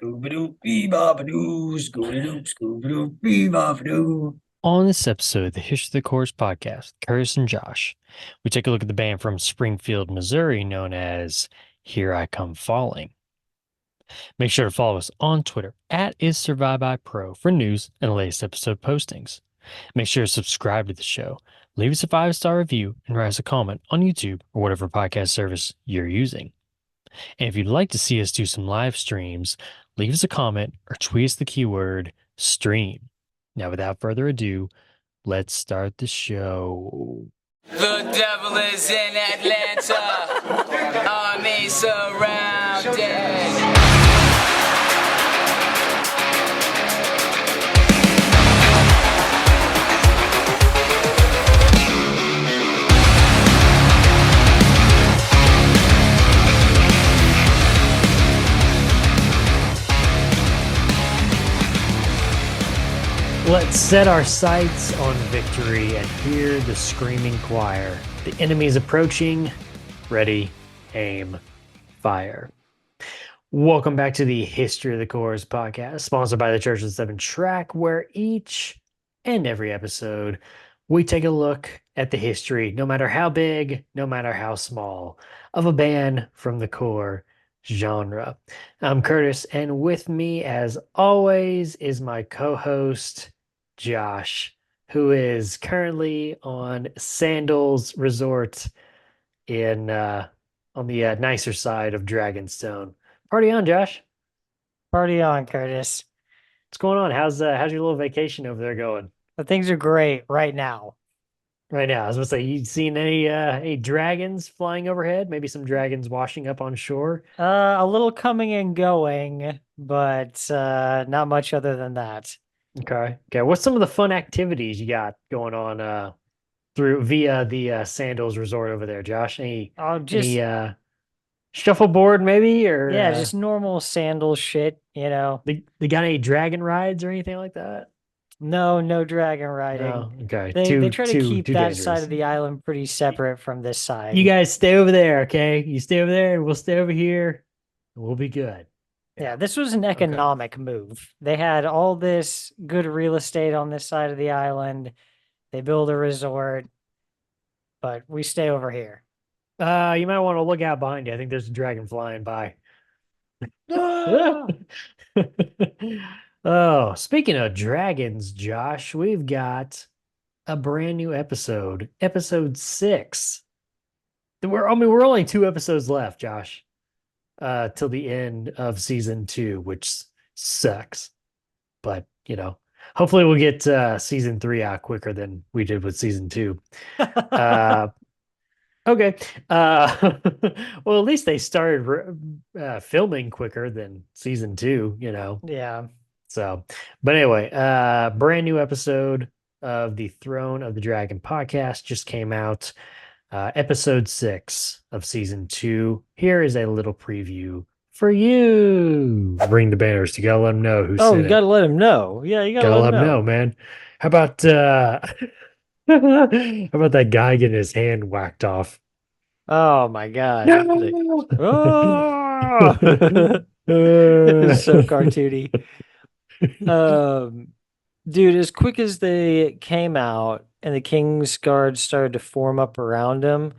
Scooby-Doo, Scooby-Doo, Scooby-Doo. On this episode of the History of the Chorus podcast, Curtis and Josh, we take a look at the band from Springfield, Missouri, known as Here I Come Falling. Make sure to follow us on Twitter at IsSurviveByPro for news and the latest episode postings. Make sure to subscribe to the show, leave us a 5-star review, and write us a comment on YouTube or whatever podcast service you're using. And if you'd like to see us do some live streams, leave us a comment or tweet us the keyword stream. Now, without further ado, let's start the show. The devil is in Atlanta. Army surrounded. Let's set our sights on victory and hear the screaming choir. The enemy is approaching. Ready, aim, fire. Welcome back to the History of the Chorus podcast, sponsored by the Church of the Seventh Track, where each and every episode we take a look at the history, no matter how big, no matter how small, of a band from the core genre. I'm Curtis, and with me, as always, is my co-host, Josh, who is currently on Sandals Resort in on the nicer side of Dragonstone. Party on, Josh. Party on, Curtis. What's going on? How's your little vacation over there going? The things are great right now. Right now, I was gonna say, you seen any dragons flying overhead? Maybe some dragons washing up on shore? A little coming and going, but not much other than that. Okay. What's some of the fun activities you got going on through via the Sandals Resort over there, Josh? Any shuffleboard maybe, or yeah, just normal sandal shit, they got any dragon rides or anything like that? No dragon riding. No. Okay. They try to keep too that dangerous. side of the island pretty separate from this side. You guys stay over there, okay? You stay over there, and we'll stay over here, and we'll be good. Yeah, this was an economic move. They had all this good real estate on this side of the island. They build a resort, but we stay over here. You might want to look out behind you. I think there's a dragon flying by. Oh, speaking of dragons, Josh, we've got a brand new episode, episode 6. We're only 2 episodes left, Josh, till the end of season 2, which sucks. But, hopefully we'll get season 3 out quicker than we did with season 2. Okay. Well, at least they started filming quicker than season 2, Yeah. So, but anyway, brand new episode of the Throne of the Dragon podcast just came out. Episode 6 of season 2. Here is a little preview for you. Bring the banners. You gotta let them know who's. Oh, you gotta let him know. Yeah, you gotta let him know, man. How about how about that guy getting his hand whacked off? Oh my God. No! Oh! It's so cartoony. Dude, as quick as they came out and the King's Guard started to form up around him,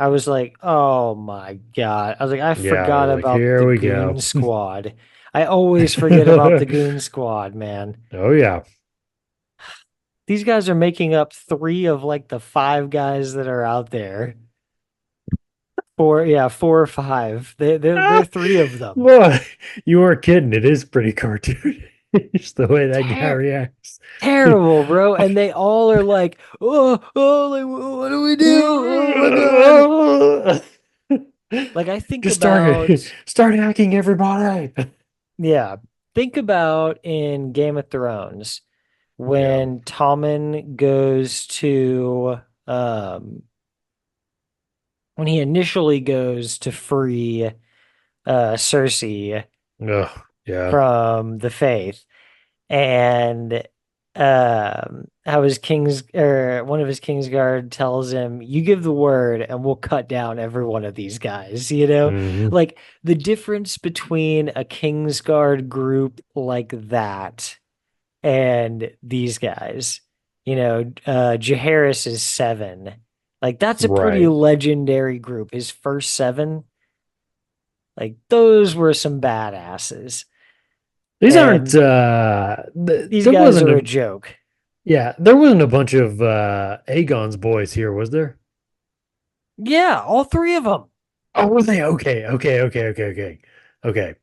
I was like, oh my God. I was like, I forgot about the Goon Squad. I always forget about the Goon Squad, man. Oh yeah. These guys are making up 3 of like the 5 guys that are out there. 4 or 5. They're 3 of them. Well, you weren't kidding. It is pretty cartoonish the way that guy reacts. Terrible, bro. And they all are like, like, what do we do? Oh my God. Like, I think Just about start hacking everybody. Yeah. Think about in Game of Thrones when Tommen goes to when he initially goes to free Cersei Yeah. from the Faith, and how his king's or one of his Kingsguard tells him, "You give the word, and we'll cut down every one of these guys." Mhm. Like the difference between a Kingsguard group like that and these guys. Jaehaerys is 7. Like that's a pretty Right. legendary group. His first 7, like those were some badasses. These aren't And these there guys wasn't are a a joke. yeah, there wasn't a bunch of Aegon's boys here, was there? Yeah, all 3 of them. Oh, were they? Okay. Okay.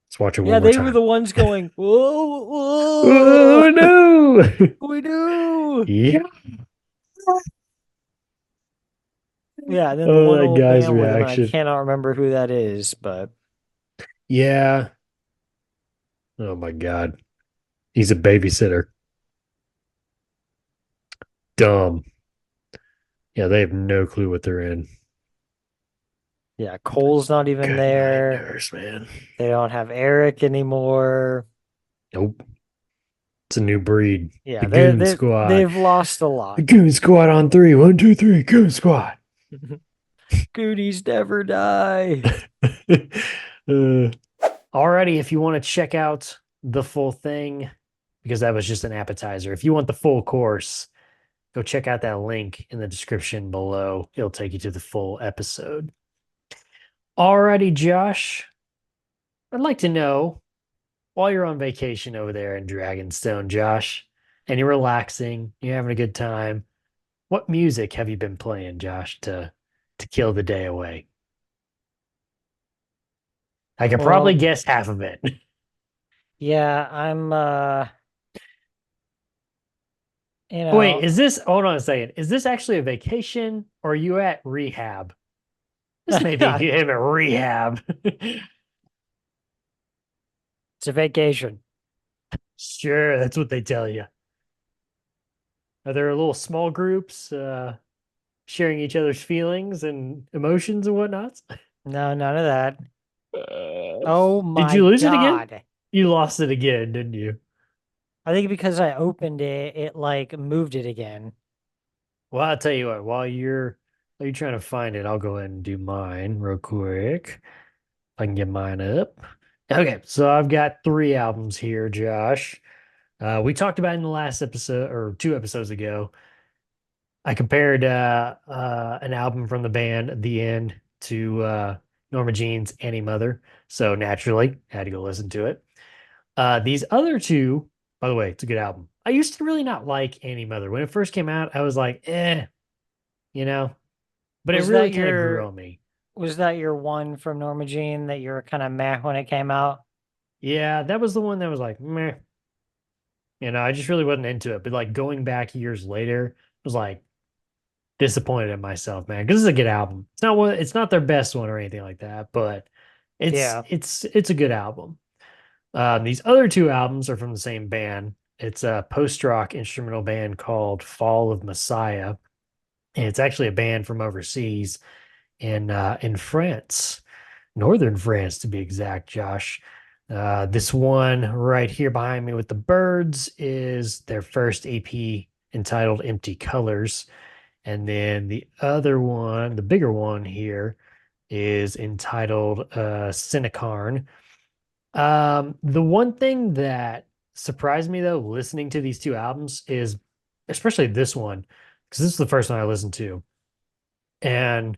Let's watch it one Yeah, more they were time. the ones going, whoa, Oh whoa, no. what we do? Yeah. Yeah, and then the Oh, one that old guy's man with him, and I reaction. cannot remember who that is, but Yeah. Oh my God. He's a babysitter. Dumb. Yeah, they have no clue what they're in. yeah, Cole's not even Good night, there. nurse, man. They don't have Eric anymore. Nope. It's a new breed. Yeah, The Goon Squad. they've lost a lot. The Goon Squad on 3. 1, 2, 3. Goon Squad. Goonies never die. Alrighty, if you want to check out the full thing, because that was just an appetizer. If you want the full course, go check out that link in the description below. It'll take you to the full episode. Alrighty, Josh. I'd like to know, while you're on vacation over there in Dragonstone, Josh, and you're relaxing, you're having a good time, what music have you been playing, Josh, to kill the day away? I can probably Well, guess half of it. yeah, I'm Wait, is this, hold on a second. Is this actually a vacation or are you at rehab? This may be him at rehab. it's a vacation. Sure, that's what they tell you. Are there little small groups sharing each other's feelings and emotions and whatnots? No, none of that. Oh Did my you lose it again? God. You lost it again, didn't you? I think because I opened it, it like moved it again. Well, I'll tell you what, while you're trying to find it, I'll go ahead and do mine real quick. If I can get mine up. Okay, so I've got 3 albums here, Josh. We talked about in the last episode or 2 episodes ago. I compared an album from the band The End to Norma Jean's Annie Mother. So naturally, I had to go listen to it. These other 2, by the way, it's a good album. I used to really not like Annie Mother. When it first came out, I was like, you know, but Was it really that kind of your grew on me. was that your one from Norma Jean that you were kind of meh when it came out? Yeah, that was the one that was like, meh. I just really wasn't into it. But like going back years later, I was like disappointed in myself, man. Because it's a good album. It's not their best one or anything like that, but Yeah. it's a good album. These other 2 albums are from the same band. It's a post-rock instrumental band called Fall of Messiah. And it's actually a band from overseas in France, northern France to be exact, Josh. This one right here behind me with the birds is their first EP entitled Empty Colors. And then the other one, the bigger one here, is entitled Cinecarn. The one thing that surprised me though, listening to these 2 albums is especially this one, because this is the first one I listened to. And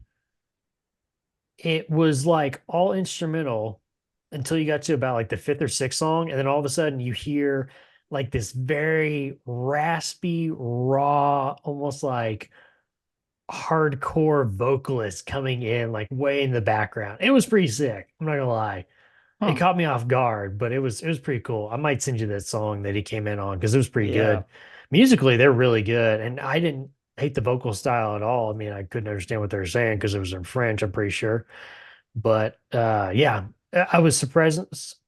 it was like all instrumental until you got to about like the 5th or 6th song. And then all of a sudden you hear like this very raspy, raw, almost like hardcore vocalist coming in like way in the background. It was pretty sick. I'm not gonna lie. It Huh. caught me off guard, but it was pretty cool. I might send you that song that he came in on because it was pretty Yeah. good. Musically, they're really good, and I didn't hate the vocal style at all. I mean, I couldn't understand what they were saying because it was in French, I'm pretty sure. But yeah, I was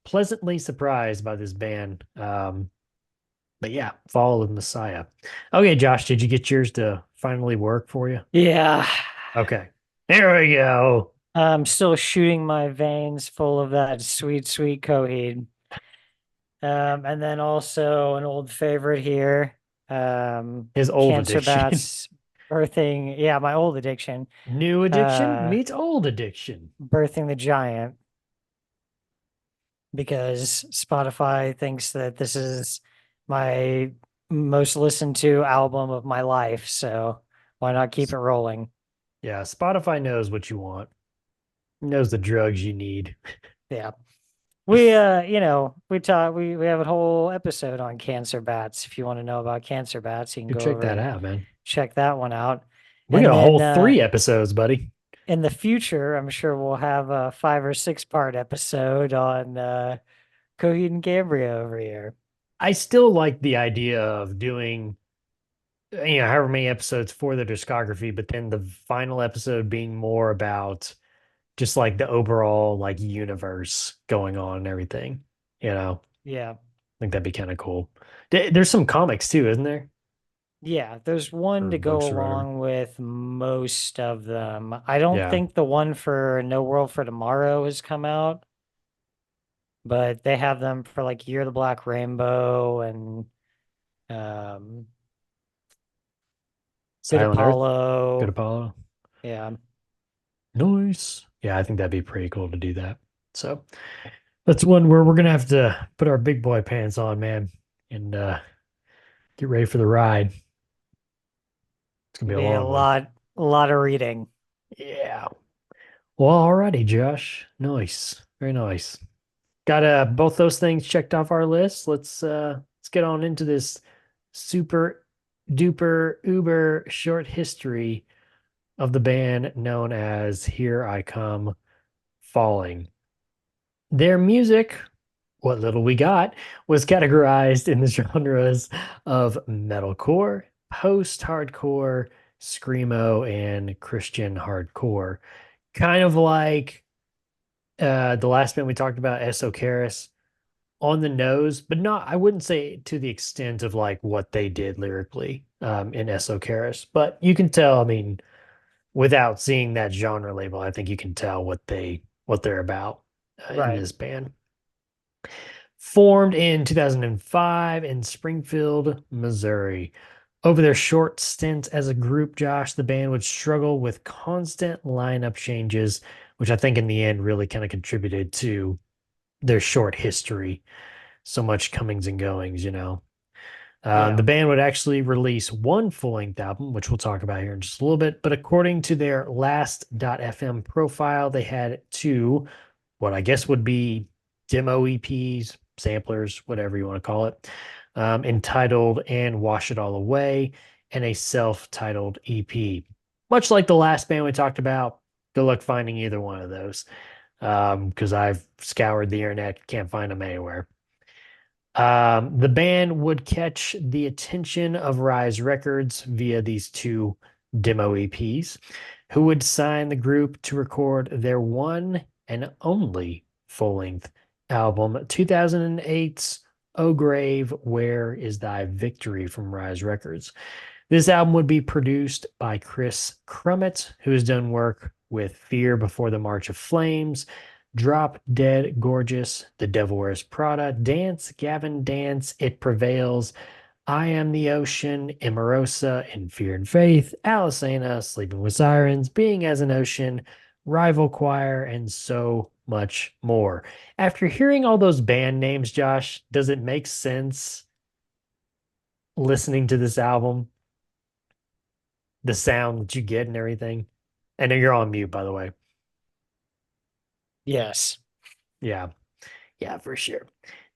pleasantly surprised by this band. But yeah, Fall of Messiah. Okay, Josh, did you get yours to finally work for you? Yeah. Okay, there we go. I'm still shooting my veins full of that sweet, sweet Coheed. And then also an old favorite here, His old Cancer addiction. Bats birthing, yeah, my old addiction, New addiction meets old addiction. Birthing the Giant, because Spotify thinks that this is my most listened to album of my life, so why not keep it rolling? Yeah, Spotify knows what you want. Knows the drugs you need. Yeah. We we have a whole episode on cancer bats. If you want to know about cancer bats, you can go check over that and out, man. check that one out. We got a whole 3 episodes, buddy. In the future, I'm sure we'll have a 5 or 6 part episode on Coheed and Cambria over here. I still like the idea of doing, however many episodes for the discography, but then the final episode being more about just like the overall like universe going on and everything, Yeah. I think that'd be kind of cool. There's some comics too, isn't there? Yeah, there's one Or to go books or whatever. along with most of them. I don't think the one for No World for Tomorrow has come out, but they have them for like Year of the Black Rainbow and Good Silent Earth? Apollo. Good Apollo. Yeah. Nice. Yeah, I think that'd be pretty cool to do that. So that's one where we're gonna have to put our big boy pants on, man, and get ready for the ride. It's gonna be a long one. A lot of reading. Yeah. Well, alrighty, Josh. Nice. Very nice. Got both those things checked off our list. Let's get on into this super duper uber short history of the band known as Here I Come Falling. Their music, what little we got, was categorized in the genres of metalcore, post-hardcore, screamo, and Christian hardcore. Kind of like the last band we talked about, Esocaris, on the nose, but not, I wouldn't say to the extent of like what they did lyrically in Esocaris. But you can tell, I mean, without seeing that genre label, I think you can tell what they're about in this band. Formed in 2005 in Springfield, Missouri. Over their short stint as a group, Josh, the band would struggle with constant lineup changes, which I think in the end really kind of contributed to their short history. So much comings and goings, The band would actually release one full-length album, which we'll talk about here in just a little bit. But according to their last.fm profile, they had 2, what I guess would be demo EPs, samplers, whatever you want to call it, entitled And Wash It All Away, and a self-titled EP. Much like the last band we talked about, good luck finding either one of those, because I've scoured the internet, can't find them anywhere. The band would catch the attention of Rise Records via these 2 demo EPs, who would sign the group to record their one and only full-length album, 2008's Oh Grave, Where Is Thy Victory from Rise Records. This album would be produced by Chris Crummett, who has done work with Fear Before the March of Flames, Drop Dead Gorgeous, The Devil Wears Prada, Dance, Gavin Dance, It Prevails, I Am the Ocean, Emarosa, In Fear and Faith, Alisana, Sleeping with Sirens, Being as an Ocean, Rival Choir, and so much more. After hearing all those band names, Josh, does it make sense listening to this album? The sound that you get and everything? I know you're on mute, by the way. Yes. Yeah. Yeah, for sure.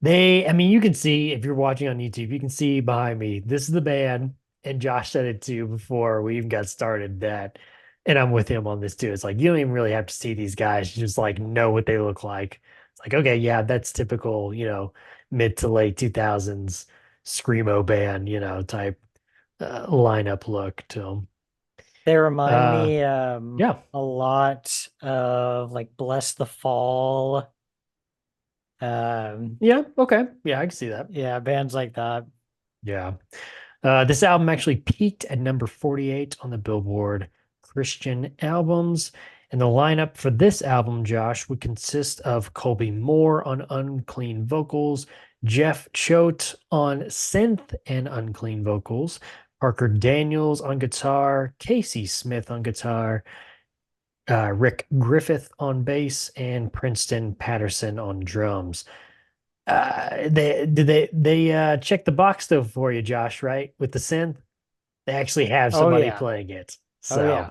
You can see, if you're watching on YouTube, you can see behind me, this is the band, and Josh said it too before we even got started, that, and I'm with him on this too. It's like, you don't even really have to see these guys, you just like know what they look like. It's like, okay, yeah, that's typical, mid to late 2000s screamo band, type lineup look to them. They remind me a lot of like Bless the Fall. Yeah, okay. Yeah, I can see that. Yeah, bands like that. Yeah. This album actually peaked at number 48 on the Billboard Christian albums. And the lineup for this album, Josh, would consist of Colby Moore on unclean vocals, Jeff Choate on synth and unclean vocals, Parker Daniels on guitar, Casey Smith on guitar, Rick Griffith on bass, and Princeton Patterson on drums. They check the box though for you, Josh, right? With the synth, they actually have Oh somebody yeah. playing it. Oh So yeah.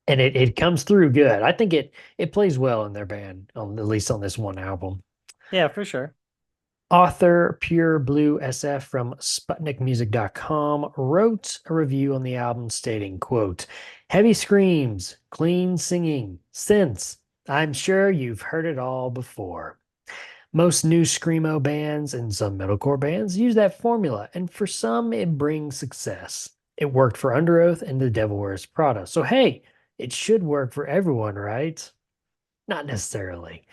and it comes through good. I think it plays well in their band, at least on this one album. Yeah, for sure. Author Pure Blue SF from SputnikMusic.com wrote a review on the album stating, quote, "Heavy screams, clean singing, synths. I'm sure you've heard it all before. Most new screamo bands and some metalcore bands use that formula, and for some it brings success. It worked for Underoath and The Devil Wears Prada. So hey, it should work for everyone, right? Not necessarily.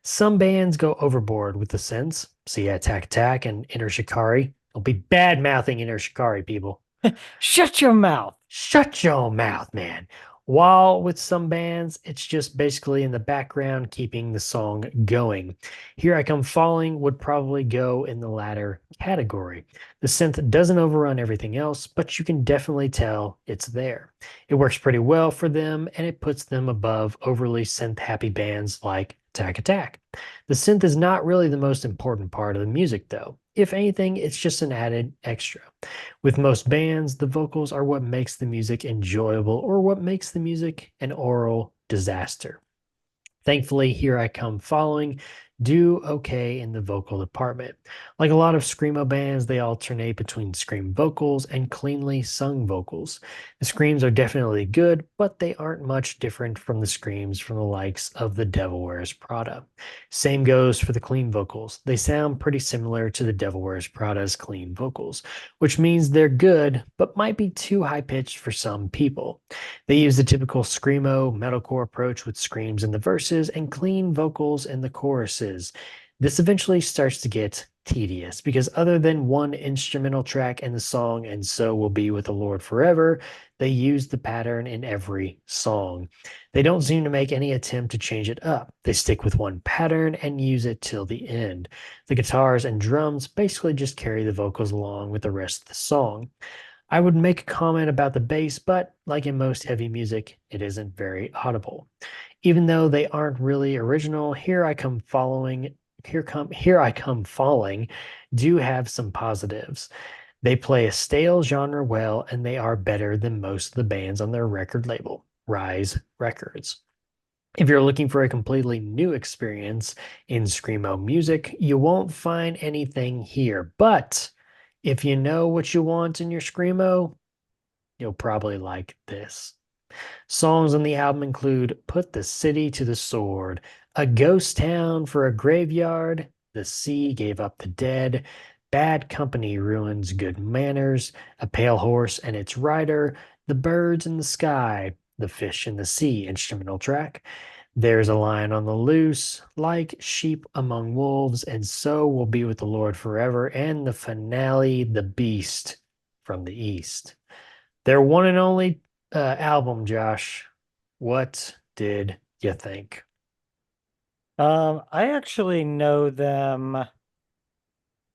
Some bands go overboard with the synths. See Attack Attack and Inner Shikari. Don't be bad mouthing Inner Shikari, people. Shut your mouth. Shut your mouth, man. While with some bands, it's just basically in the background keeping the song going. Here I Come Falling would probably go in the latter category. The synth doesn't overrun everything else, but you can definitely tell it's there. It works pretty well for them, and it puts them above overly synth-happy bands like Attack Attack. The synth is not really the most important part of the music, though. If anything, it's just an added extra. With most bands, the vocals are what makes the music enjoyable or what makes the music an oral disaster. Thankfully, Here I Come Following do okay in the vocal department. Like a lot of screamo bands, they alternate between scream vocals and cleanly sung vocals. The screams are definitely good, but they aren't much different from the screams from the likes of The Devil Wears Prada. Same goes for the clean vocals. They sound pretty similar to The Devil Wears Prada's clean vocals, which means they're good, but might be too high-pitched for some people. They use the typical screamo metalcore approach with screams in the verses and clean vocals in the choruses. This eventually starts to get tedious because other than one instrumental track in the song "And So Will Be with the Lord Forever," they use the pattern in every song. They don't seem to make any attempt to change it up. They stick with one pattern and use it till the end. The guitars and drums basically just carry the vocals along with the rest of the song. I would make a comment about the bass, but like in most heavy music, it isn't very audible. Even though they aren't really original, Here I Come Falling do have some positives. They play a stale genre well, and they are better than most of the bands on their record label, Rise Records. If you're looking for a completely new experience in screamo music, you won't find anything here. But if you know what you want in your screamo, you'll probably like this. Songs on the album include Put the City to the Sword, A Ghost Town for a Graveyard, The Sea Gave Up the Dead, Bad Company Ruins Good Manners, A Pale Horse and Its Rider, The Birds in the Sky, The Fish in the Sea instrumental track. There's a Lion on the Loose, Like Sheep Among Wolves, and So Will Be with the Lord Forever, and the finale, The Beast from the East. Their one and only album, Josh. What did you think? I actually know them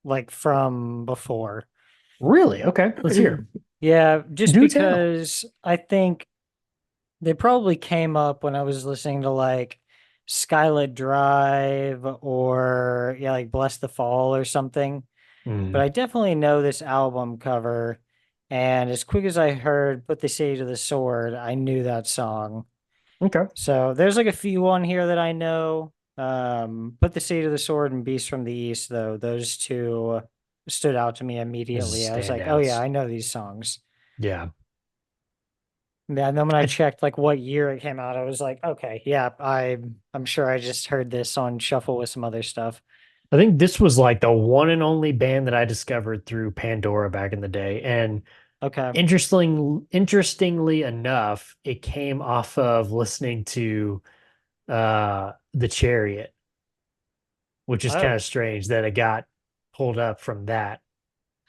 like from before. Really? Okay, let's hear. Yeah, just Do tell. because I think they probably came up when I was listening to like Skylit Drive or yeah, like Bless the Fall or something. But I definitely know this album cover. And as quick as I heard Put the City to the Sword, I knew that song. Okay. So there's like a few on here that I know. Put the City to the Sword and Beast from the East, though. Those two stood out to me immediately. I was like, oh yeah, Standouts. I know these songs. Yeah. Yeah, and then when I checked like what year it came out, I was like, okay, yeah, I'm sure I just heard this on shuffle with some other stuff. I think this was like the one and only band that I discovered through Pandora back in the day. And Okay. interestingly enough, it came off of listening to The Chariot, which is kind Oh, of strange that it got pulled up from that.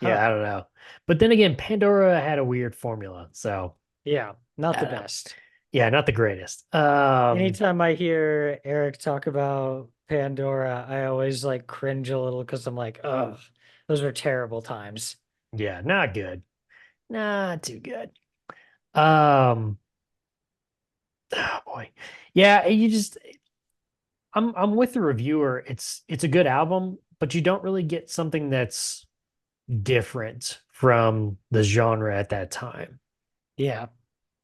Yeah, huh. I don't know. But then again, Pandora had a weird formula. So Yeah, not I the don't know. best. Yeah, not the greatest. Anytime I hear Eric talk about Pandora, I always like cringe a little because I'm like, ugh, those were terrible times. Yeah, not good. Not too good. Um, oh boy. Yeah, you just I'm with the reviewer. It's a good album, but you don't really get something that's different from the genre at that time. Yeah.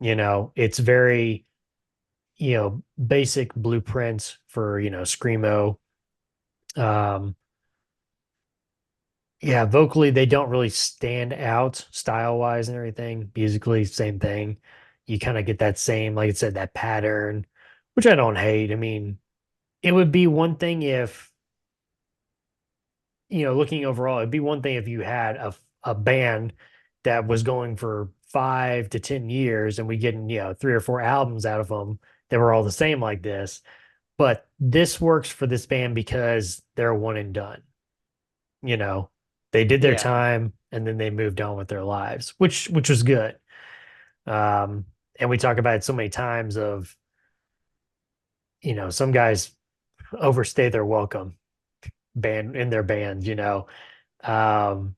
It's very, basic blueprints for, screamo. Um, yeah, vocally they don't really stand out style wise and everything. Musically, same thing. You kind of get that same, like I said, that pattern, which I don't hate. I mean, it would be one thing if, looking overall, it'd be one thing if you had a band that was going for 5 to 10 years and we getting, 3 or 4 albums out of them that were all the same like this. But this works for this band because they're one and done. You know, they did their Yeah. time and then they moved on with their lives, which was good. Um, and we talk about it so many times of, some guys overstay their welcome band in their bands. Um,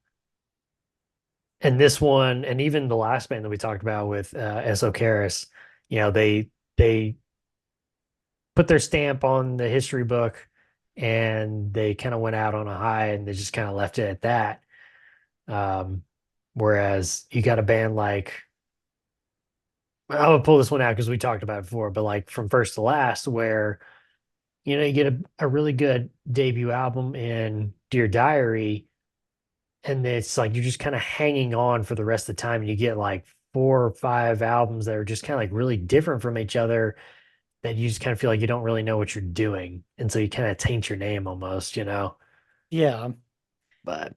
and this one, and even the last band that we talked about with Esocaris, they put their stamp on the history book and they kind of went out on a high and they just kind of left it at that. Um, Whereas you got a band like, I would pull this one out because we talked about it before, but like From First to Last, where you get a really good debut album in Dear Diary, and it's like you're just kind of hanging on for the rest of the time, and you get like 4 or 5 albums that are just kind of like really different from each other that you just kind of feel like you don't really know what you're doing, and so you kind of taint your name almost. Yeah. But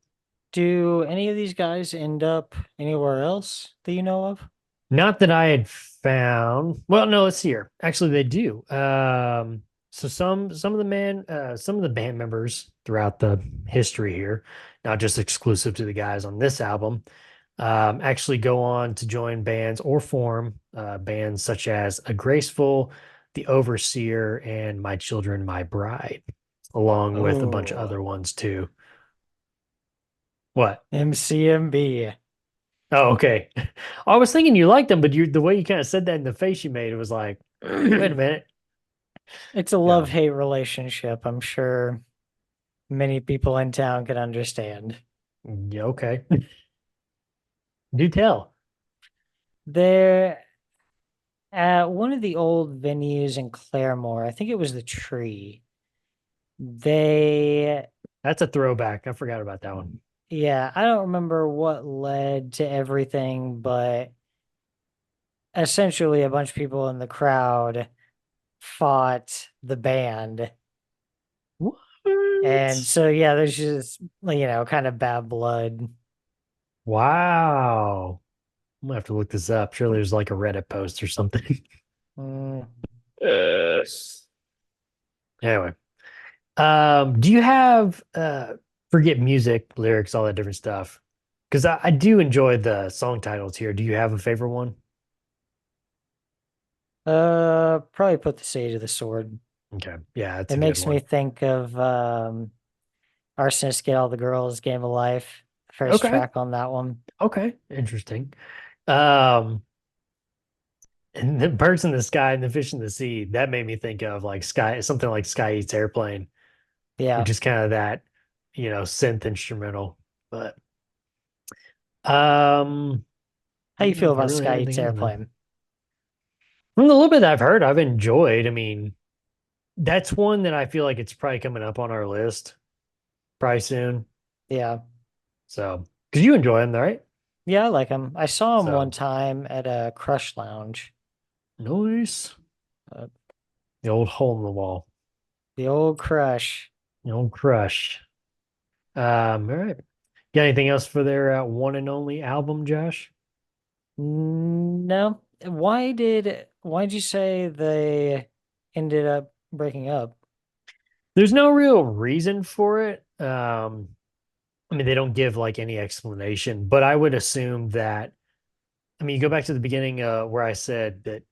Do any of these guys end up anywhere else that you know of? not that I had found. Well, no, let's see here. Actually, they do. So some of the band members throughout the history here, not just exclusive to the guys on this album, actually go on to join bands or form bands such as A Graceful, The Overseer, and My Children, My Bride, along with a bunch of Oh, other ones too. What? MCMB. Oh, okay. I was thinking you liked them, but the way you kind of said that in the face you made, it was like, wait a minute. It's a Yeah. love-hate relationship. I'm sure many people in town can understand. Yeah, okay. Do tell. They're at one of the old venues in Claremore. I think it was the Tree. They, That's a throwback. I forgot about that one. yeah, I don't remember what led to everything, but essentially a bunch of people in the crowd fought the band. What? And so, yeah, there's just, kind of bad blood. Wow. I'm gonna have to look this up. Surely there's like a Reddit post or something. Mm. Anyway, do you have forget music, lyrics, all that different stuff? Because I do enjoy the song titles here. Do you have a favorite one? Probably put the Sage of the Sword. Okay, yeah, that's It a good makes me one. think of Arsonist Get All the Girls, Game of Life. First Okay, track on that one. okay, interesting. Um, and the birds in the sky and the fish in the sea, that made me think of like something like Sky Eats Airplane, Yeah. which is kind of that, synth instrumental. But um, How I you don't know feel if I about really have Sky Eats anything on that. Airplane? From the little bit that I've heard, I've enjoyed. I mean, that's one that I feel like it's probably coming up on our list probably soon. Yeah. So, because you enjoy them, right? Yeah, I like him. I saw him one So, time at a Crush Lounge. nice. Uh, The old hole in the wall, the old Crush. the old crush. All right. Got anything else for their one and only album, Josh? No. Why'd you say they ended up breaking up? There's no real reason for it. I mean, they don't give like any explanation, but I would assume that, I mean, you go back to the beginning where I said that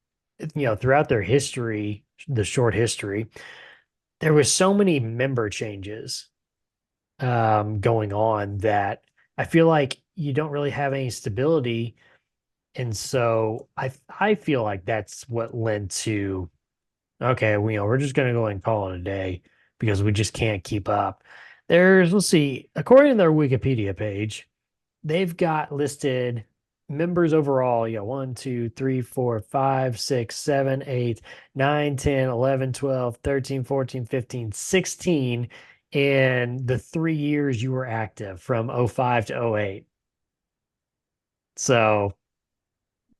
throughout their history, the short history, there was so many member changes going on that I feel like you don't really have any stability. And so I feel like that's what led to, okay, we're just gonna go and call it a day because we just can't keep up. Let's see, according to their Wikipedia page, they've got listed members overall, 1, 2, 3, 4, 5, 6, 7, 8, 9, 10, 11, 12, 13, 14, 15, 16 in the 3 years you were active from '05 to '08. So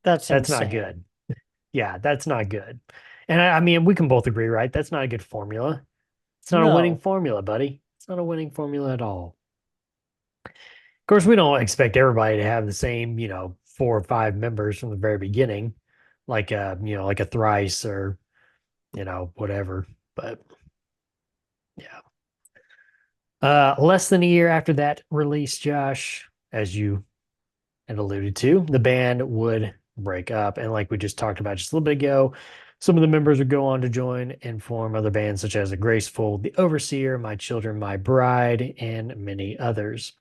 That's that's not insane. good. Yeah, that's not good. And I mean, we can both agree, right? That's not a good formula. It's not a winning No. formula, buddy. It's not a winning formula at all. Of course, we don't expect everybody to have the same, 4 or 5 members from the very beginning, like like a Thrice or, whatever. But yeah. Less than a year after that release, Josh, as you had alluded to, the band would break up. And like we just talked about just a little bit ago, some of the members would go on to join and form other bands such as The Graceful, The Overseer, My Children, My Bride, and many others.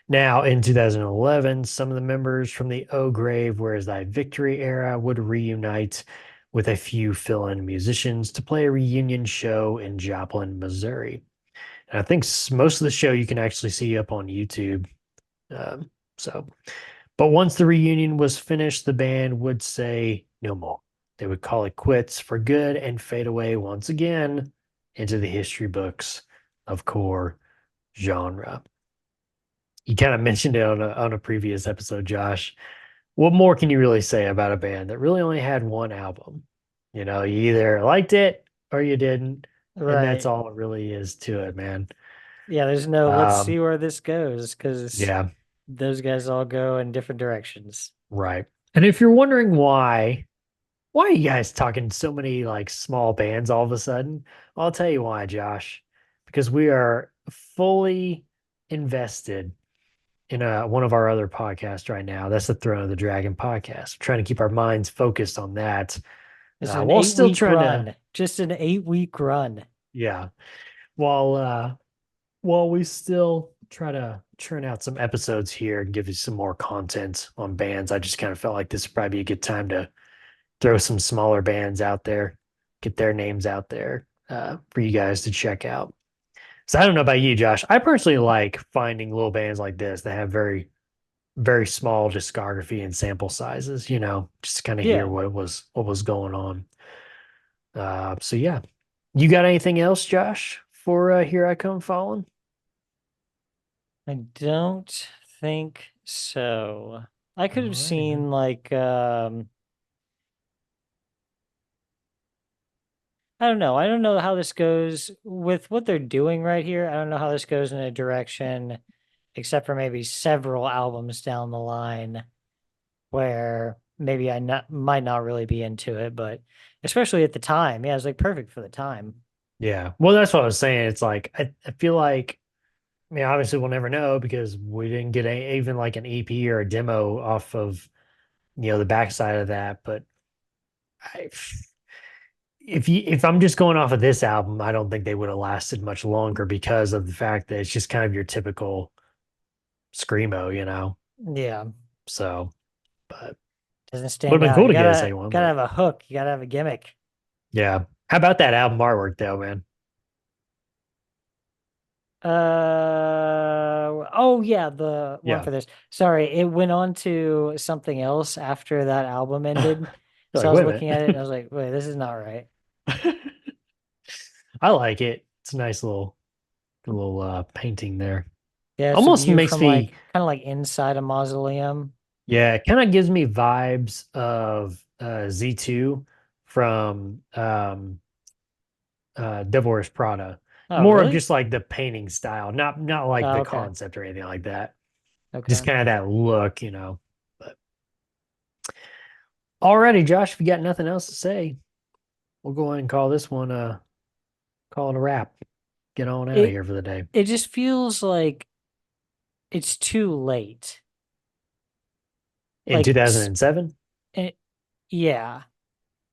Now, in 2011, some of the members from the O Grave, Where's Thy Victory era would reunite with a few fill-in musicians to play a reunion show in Joplin, Missouri. And I think most of the show you can actually see up on YouTube. So, but once the reunion was finished, the band would say no more. They would call it quits for good and fade away once again into the history books of core genre. You kind of mentioned it on a previous episode, Josh. What more can you really say about a band that really only had one album? You either liked it or you didn't, and that's Right. all it really is to it, man. Yeah, there's no let's see where this goes because Yeah, those guys all go in different directions. right. And if you're wondering why are you guys talking so many like small bands all of a sudden? I'll tell you why, Josh. Because we are fully invested in one of our other podcasts right now. That's the Throne of the Dragon podcast. We're trying to keep our minds focused on that. It's an While still 8-week trying run. to, Just an 8-week run. yeah. While we still try to churn out some episodes here and give you some more content on bands, I just kind of felt like this would probably be a good time to throw some smaller bands out there, get their names out there for you guys to check out. So I don't know about you, Josh. I personally like finding little bands like this that have very, very small discography and sample sizes. Just to kind of hear Yeah. what was going on. So yeah, you got anything else, Josh? For Here I Come Falling? I don't think so. I could have Alrighty, seen man. like I don't know. I don't know how this goes with what they're doing right here. I don't know how this goes in a direction, except for maybe several albums down the line where maybe might not really be into it, but especially at the time, yeah, it's like perfect for the time. Yeah. Well, that's what I was saying. It's like I feel like, I mean, obviously we'll never know because we didn't get even like an EP or a demo off of the backside of that. But I, if I'm just going off of this album, I don't think they would have lasted much longer because of the fact that it's just kind of your typical screamo. Yeah, So, but doesn't would stand have been out. cool You to get a gotta second one. gotta But have a hook. You gotta have a gimmick. yeah, how about that album artwork though, man? Oh yeah, the one Yeah, for this. Sorry, it went on to something else after that album ended. you're So like, I was wait looking a at it and I minute. was like, wait, this is not right. I like it. It's a nice little painting there. Yeah, it's a Almost view makes from like me, kind of like inside a mausoleum. yeah, it kind of gives me vibes of Z2 from Devil Wears Prada. Oh, More of really? just like the painting style, not like Oh, the okay. concept or anything like that. Just Okay. kind of that look. But alrighty, Josh, if you got nothing else to say, we'll go ahead and call this one call it a wrap. Get on out of It here for the day. it just feels like it's too late. In Like 2007? yeah.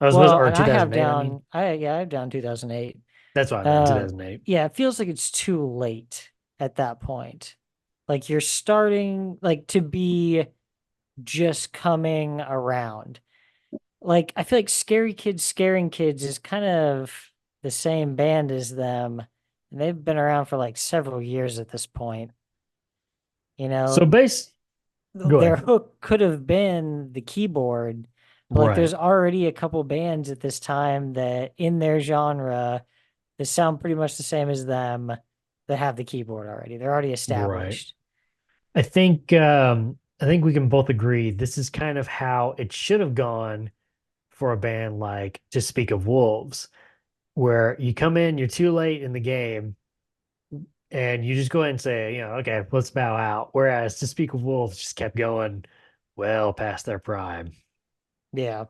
I was supposed Well, or and I have 2008. I mean, down, I have down 2008. that's what I meant. 2008. Yeah, it feels like it's too late at that point. Like you're starting like to be just coming around. Like I feel like Scary Kids Scaring Kids is kind of the same band as them, and they've been around for like several years at this point. You So know, base. Go their ahead. hook could have been the keyboard, but like Right. there's already a couple bands at this time that in their genre that sound pretty much the same as them that have the keyboard already. They're already Right. established. I think we can both agree this is kind of how it should have gone for a band like To Speak of Wolves, where you come in, you're too late in the game, and you just go ahead and say, okay, let's bow out. Whereas To Speak of Wolves just kept going well past their prime. Yeah.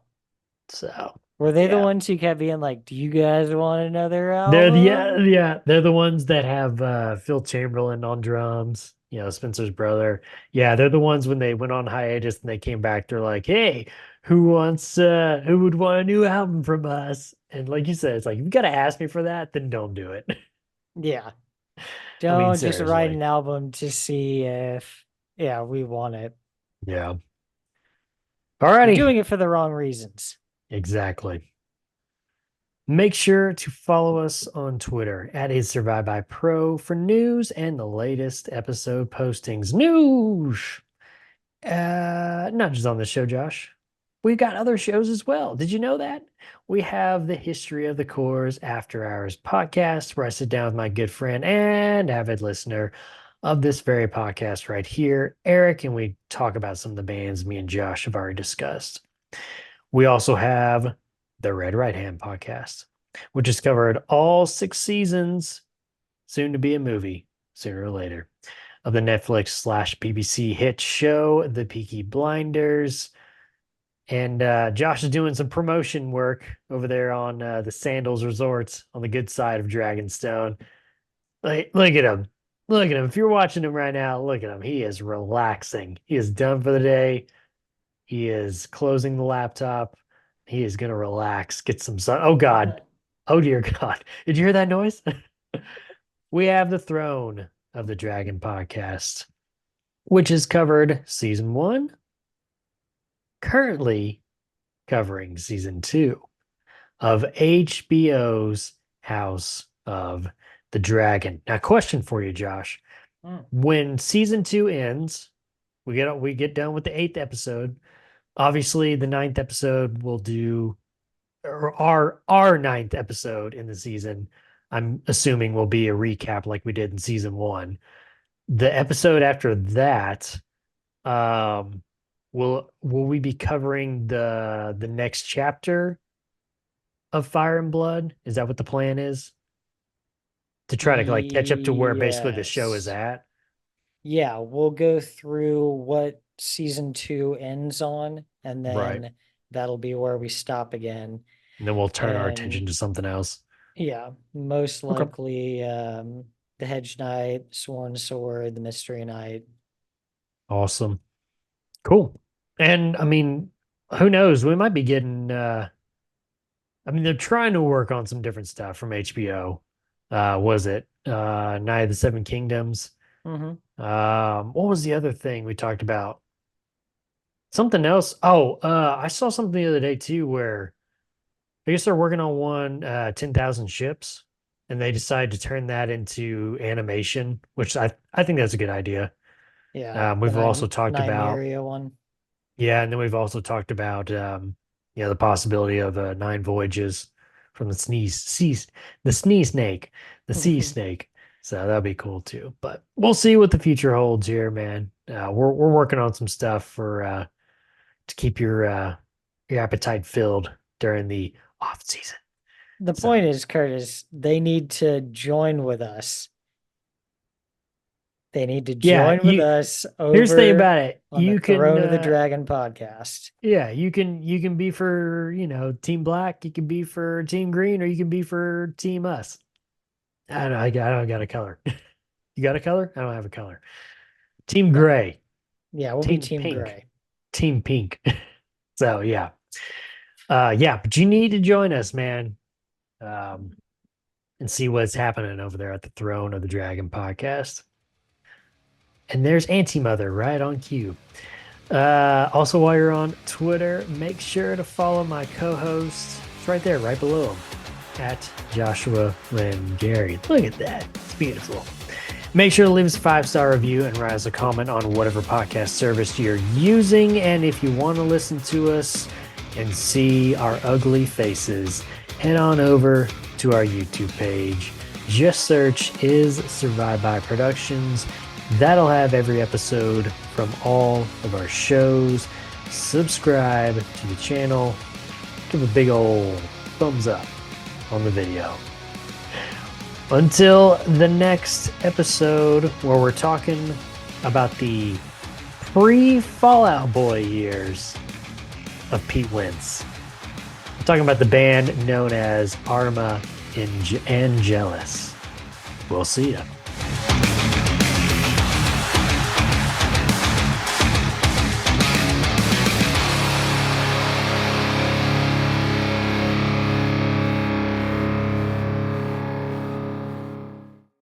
So Were they the yeah. ones who kept being like, "Do you guys want another They're the album?" they're the ones that have Phil Chamberlain on drums, Spencer's brother. Yeah, they're the ones when they went on hiatus and they came back, they're like, "Hey, who would want a new album from us?" And like you said, it's like, if you gotta ask me for that, then don't do it. Yeah. I mean, Don't just write seriously. an album to see if, yeah, we want it. Yeah. You're Alrighty. doing it for the wrong reasons. Exactly. Make sure to follow us on Twitter at Is Survived by Pro for news and the latest episode postings. News! Not just on the show, Josh. We've got other shows as well. Did you know that? We have the History of the Cores After Hours podcast, where I sit down with my good friend and avid listener of this very podcast right here, Eric, and we talk about some of the bands me and Josh have already discussed. We also have the Red Right Hand podcast, which has covered all 6 seasons, soon to be a movie sooner or later, of the Netflix/BBC hit show, The Peaky Blinders. And Josh is doing some promotion work over there on the Sandals Resorts on the good side of Dragonstone. Look at him. Look at him. If you're watching him right now, look at him. He is relaxing. He is done for the day. He is closing the laptop. He is going to relax, get some sun. Oh, God. Oh, dear God. Did you hear that noise? We have the Throne of the Dragon podcast, which has covered season 1, currently covering season 2 of HBO's House of the Dragon. Now, question for you, Josh. When season 2 ends, we get done with the 8th episode. Obviously, the 9th episode will do, or our 9th episode in the season, I'm assuming, will be a recap like we did in season 1. The episode after that, will we be covering the next chapter of Fire and Blood? Is that what the plan is? To try to like catch up to where basically the show is Yes. at? Yeah, we'll go through what season 2 ends on, and Right. then that'll be where we stop again. And then we'll turn our attention And to something else. yeah, most Okay. likely the Hedge Knight, Sworn Sword, the Mystery Knight. Awesome. Cool. And I mean, who knows? We might be getting I mean, they're trying to work on some different stuff from HBO. Was it Night of the Seven Kingdoms? Mm-hmm. What was the other thing we talked about? Something else. Oh, I saw something the other day too where I guess they're working on one 10,000 ships, and they decided to turn that into animation, which I think that's a good idea. Yeah, We've also talked about Nymeria one. and then we've also talked about the possibility of 9 voyages from the sea snake, the sea snake. So that'd be cool too. But we'll see what the future holds here, man. We're working on some stuff for to keep your appetite filled during the off season. The So- point is, Curtis, they need to join with us. They need to Yeah, join with us Here's the thing over about it. on You the can Throne of the Dragon podcast. yeah, you can be for, Team Black, you can be for Team Green, or you can be for Team Us. I don't know. I don't got a color. You got a color? I don't have a color. Team Gray, Yeah, we'll be Team Team Pink. Gray. Team Pink. So yeah. Yeah, but you need to join us, man. And see what's happening over there at the Throne of the Dragon podcast. And there's Anti-Mother right on cue. Also, while you're on Twitter, make sure to follow my co-host. It's right there, right below him, at Joshua Lynn Gary. Look at that. It's beautiful. Make sure to leave us a 5-star review and write us a comment on whatever podcast service you're using. And if you want to listen to us and see our ugly faces, head on over to our YouTube page. Just search Is Survived By Productions. That'll have every episode from all of our shows. Subscribe to the channel. Give a big old thumbs up on the video. Until the next episode, where we're talking about the pre-Fall Out Boy years of Pete Wentz. We're talking about the band known as Arma Angelus. We'll see ya.